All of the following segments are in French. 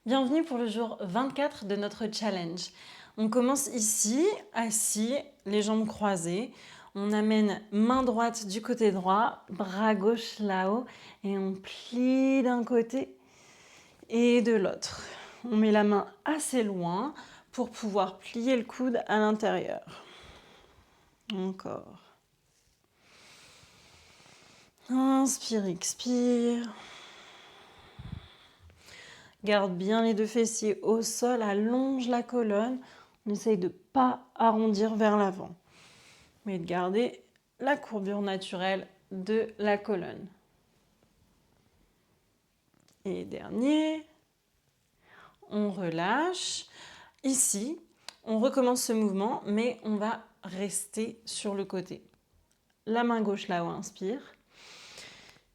Bienvenue pour le jour 24 de notre challenge. On commence ici, assis, les jambes croisées. On amène main droite du côté droit, bras gauche là-haut et on plie d'un côté et de l'autre. On met la main assez loin pour pouvoir plier le coude à l'intérieur. Encore. Inspire, expire. Garde bien les deux fessiers au sol, allonge la colonne. On essaye de ne pas arrondir vers l'avant, mais de garder la courbure naturelle de la colonne. Et dernier, on relâche. Ici, on recommence ce mouvement, mais on va rester sur le côté. La main gauche là-haut, inspire.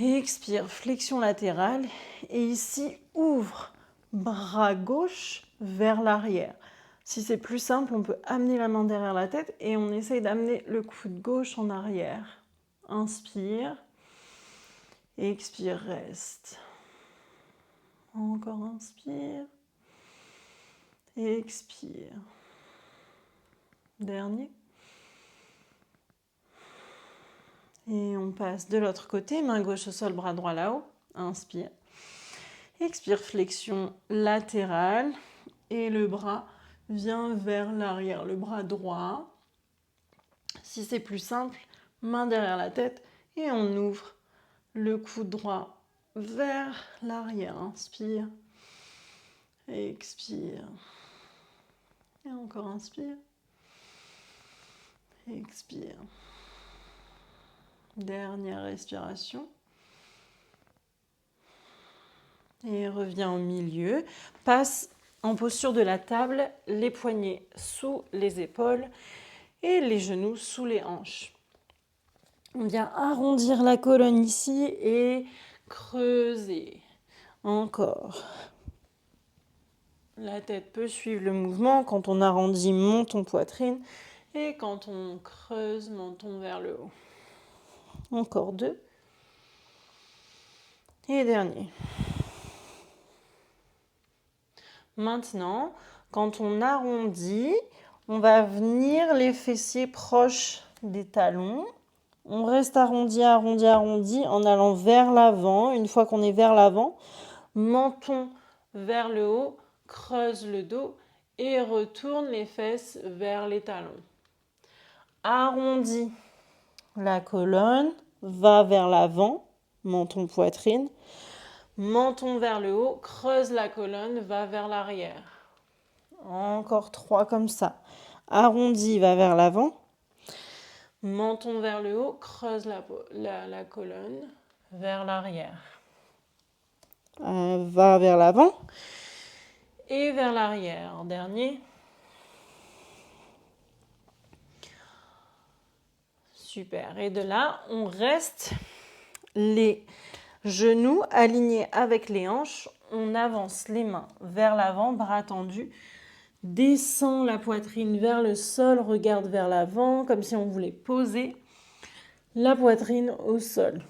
Expire, flexion latérale. Et ici, ouvre, bras gauche vers l'arrière. Si c'est plus simple, on peut amener la main derrière la tête et on essaye d'amener le coude gauche en arrière. Inspire. Expire, reste. Encore inspire. Expire. Dernier. Et on passe de l'autre côté, main gauche au sol, bras droit là-haut. Inspire. Expire, flexion latérale. Et le bras vient vers l'arrière, le bras droit. Si c'est plus simple, main derrière la tête et on ouvre le coude droit vers l'arrière. Inspire. Expire. Et encore inspire. Expire. Dernière respiration. Et reviens au milieu. Passe en posture de la table, les poignets sous les épaules et les genoux sous les hanches. On vient arrondir la colonne ici et creuser. Encore. La tête peut suivre le mouvement. Quand on arrondit, montons poitrine. Et quand on creuse, montons vers le haut. Encore deux. Et dernier. Maintenant, quand on arrondit, on va venir les fessiers proches des talons. On reste arrondi, arrondi, arrondi en allant vers l'avant. Une fois qu'on est vers l'avant, menton vers le haut, creuse le dos et retourne les fesses vers les talons. Arrondis la colonne, va vers l'avant, menton, poitrine. Menton vers le haut, creuse la colonne, va vers l'arrière. Encore trois comme ça. Arrondi, va vers l'avant. Menton vers le haut, creuse la colonne, vers l'arrière. Va vers l'avant. Et vers l'arrière. Dernier. Super. Et de là, on reste les genoux alignés avec les hanches. On avance les mains vers l'avant, bras tendus. Descend la poitrine vers le sol, regarde vers l'avant, comme si on voulait poser la poitrine au sol.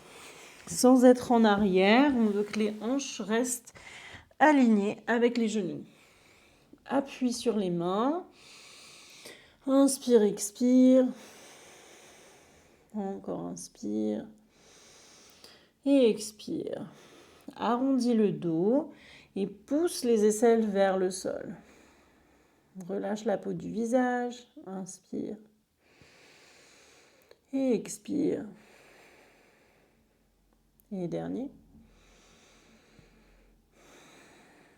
Sans être en arrière, on veut que les hanches restent alignées avec les genoux. Appuie sur les mains. Inspire, expire. Encore inspire. Et expire. Arrondis le dos et pousse les aisselles vers le sol. Relâche la peau du visage. Inspire. Et expire. Et dernier.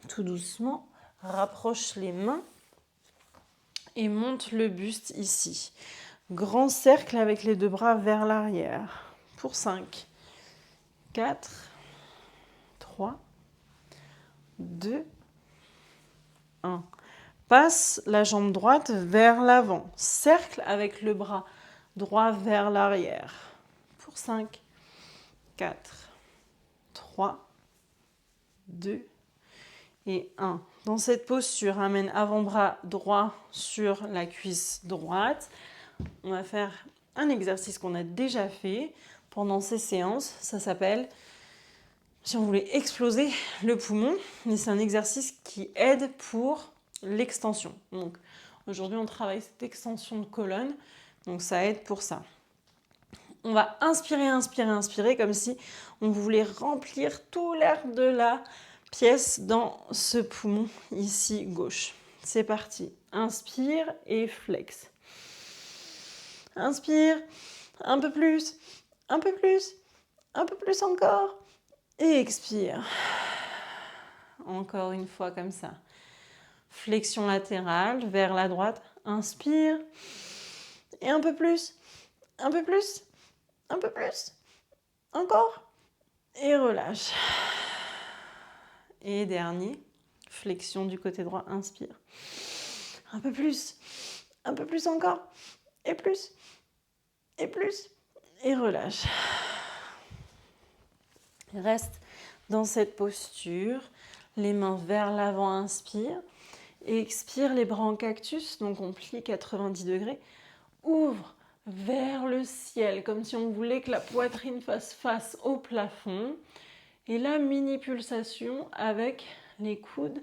Tout doucement, rapproche les mains et monte le buste ici. Grand cercle avec les deux bras vers l'arrière. Pour 5, 4, 3, 2, 1. Passe la jambe droite vers l'avant. Cercle avec le bras droit vers l'arrière. Pour 5, 4, 3, 2, et 1. Dans cette posture, amène avant-bras droit sur la cuisse droite. On va faire un exercice qu'on a déjà fait pendant ces séances. Ça s'appelle si on voulait exploser le poumon. Et c'est un exercice qui aide pour l'extension. Donc aujourd'hui, on travaille cette extension de colonne. Donc ça aide pour ça. On va inspirer, inspirer, inspirer, comme si on voulait remplir tout l'air de la pièce dans ce poumon ici gauche. C'est parti. Inspire et flex. Inspire, un peu plus, un peu plus, un peu plus encore. Et expire. Encore une fois comme ça. Flexion latérale vers la droite. Inspire. Et un peu plus, un peu plus, un peu plus. Encore. Et relâche. Et dernier. Flexion du côté droit. Inspire. Un peu plus encore. Et plus. Et plus. Et relâche. Reste dans cette posture. Les mains vers l'avant, inspire. Et expire les bras en cactus. Donc on plie 90 degrés. Ouvre vers le ciel, comme si on voulait que la poitrine fasse face au plafond. Et la mini pulsation avec les coudes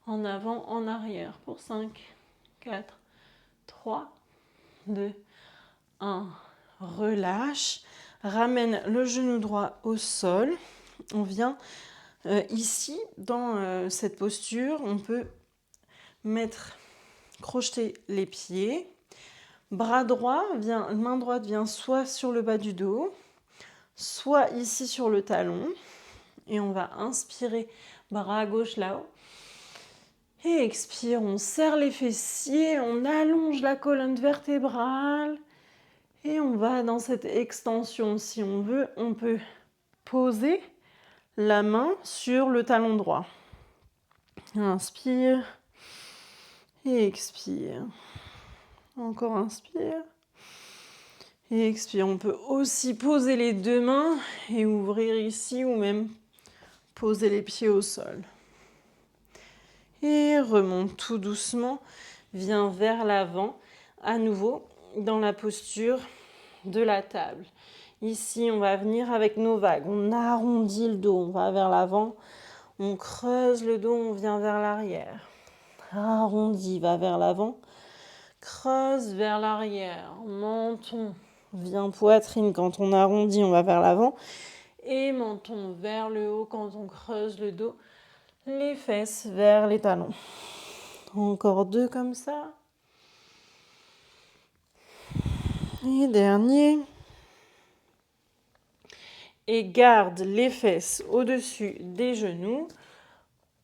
en avant, en arrière. Pour 5, 4, 3, 2, 1. Relâche. Ramène le genou droit au sol. On vient ici, dans cette posture, on peut crocheter les pieds. Bras droit, main droite vient soit sur le bas du dos, soit ici sur le talon. Et on va inspirer, bras gauche là-haut. Et expire, on serre les fessiers, on allonge la colonne vertébrale. Et on va dans cette extension. Si on veut, on peut poser la main sur le talon droit. Inspire et expire. Encore inspire et expire. On peut aussi poser les deux mains et ouvrir ici ou même poser les pieds au sol. Et remonte tout doucement, viens vers l'avant, à nouveau dans la posture de la table. Ici, on va venir avec nos vagues. On arrondit le dos, on va vers l'avant. On creuse le dos, on vient vers l'arrière. Arrondi, va vers l'avant. Creuse vers l'arrière. Menton, vient poitrine. Quand on arrondit, on va vers l'avant. Et menton vers le haut quand on creuse le dos. Les fesses vers les talons. Encore 2 comme ça. Et dernier. Et garde les fesses au-dessus des genoux,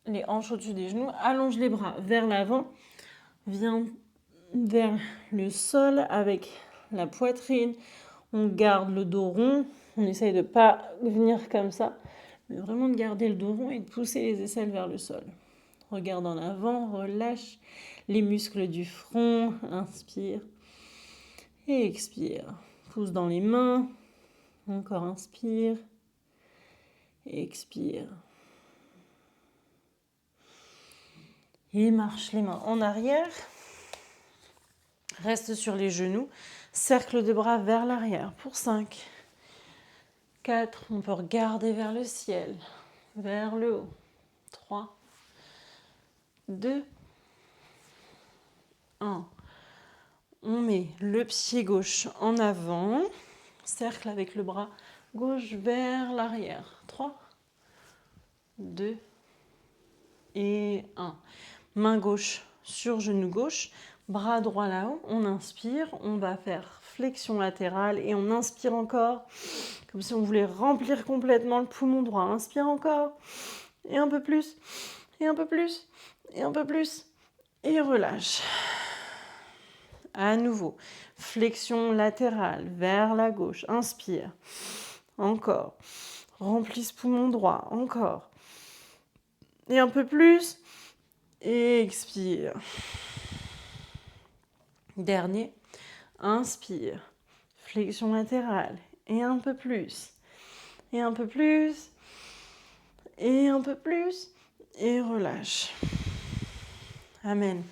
les hanches au-dessus des genoux, allonge les bras vers l'avant, viens vers le sol avec la poitrine, on garde le dos rond, on essaye de ne pas venir comme ça, mais vraiment de garder le dos rond et de pousser les aisselles vers le sol. Regarde en avant, relâche les muscles du front, inspire et expire. Pousse dans les mains. Encore inspire et expire. Et marche les mains en arrière. Reste sur les genoux. Cercle de bras vers l'arrière pour 5, 4. On peut regarder vers le ciel, vers le haut. 3, 2, 1. On met le pied gauche en avant. Cercle avec le bras gauche vers l'arrière. 3, 2 et 1. Main gauche sur genou gauche, bras droit là-haut. On inspire, on va faire flexion latérale et on inspire encore, comme si on voulait remplir complètement le poumon droit. Inspire encore, et un peu plus, et un peu plus, et un peu plus, et relâche. À nouveau, flexion latérale vers la gauche. Inspire. Encore. Remplis ce poumon droit. Encore. Et un peu plus. Et expire. Dernier. Inspire. Flexion latérale. Et un peu plus. Et un peu plus. Et un peu plus. Et relâche. Amène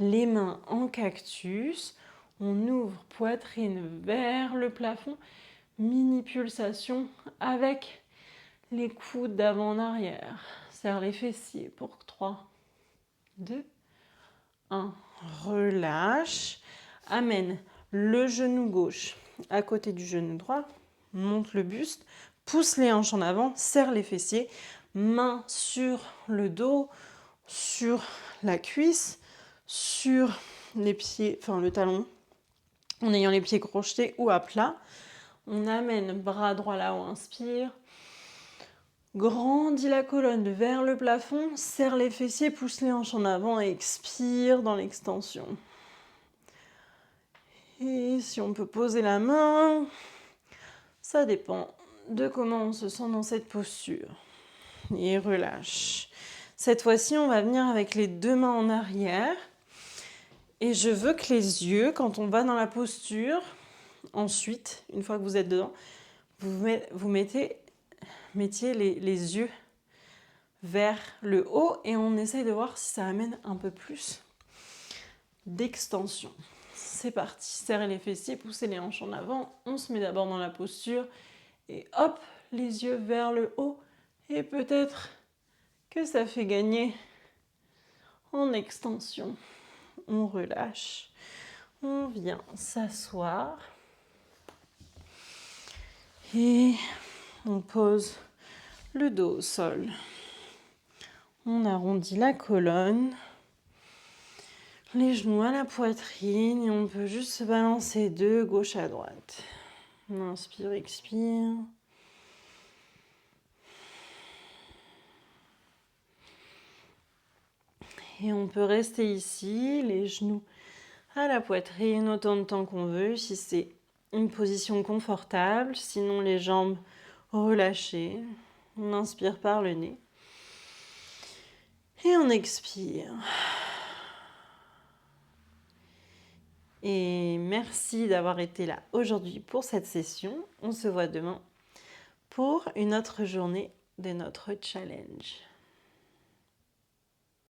les mains en cactus. On ouvre poitrine vers le plafond. Mini pulsation avec les coudes d'avant en arrière. Serre les fessiers pour 3, 2, 1. Relâche. Amène le genou gauche à côté du genou droit. Monte le buste. Pousse les hanches en avant. Serre les fessiers. Main sur le dos, sur la cuisse, sur les pieds, enfin le talon, en ayant les pieds crochetés ou à plat. On amène bras droit là-haut, inspire. Grandis la colonne vers le plafond, serre les fessiers, pousse les hanches en avant et expire dans l'extension. Et si on peut poser la main, ça dépend de comment on se sent dans cette posture. Et relâche. Cette fois-ci, on va venir avec les deux mains en arrière. Et je veux que les yeux, quand on va dans la posture, ensuite, une fois que vous êtes dedans, vous mettiez les yeux vers le haut et on essaye de voir si ça amène un peu plus d'extension. C'est parti, serrez les fessiers, poussez les hanches en avant, on se met d'abord dans la posture et hop, les yeux vers le haut et peut-être que ça fait gagner en extension. On relâche, on vient s'asseoir et on pose le dos au sol. On arrondit la colonne, les genoux à la poitrine et on peut juste se balancer de gauche à droite. On inspire, expire. Et on peut rester ici, les genoux à la poitrine autant de temps qu'on veut, si c'est une position confortable. Sinon, les jambes relâchées. On inspire par le nez. Et on expire. Et merci d'avoir été là aujourd'hui pour cette session. On se voit demain pour une autre journée de notre challenge.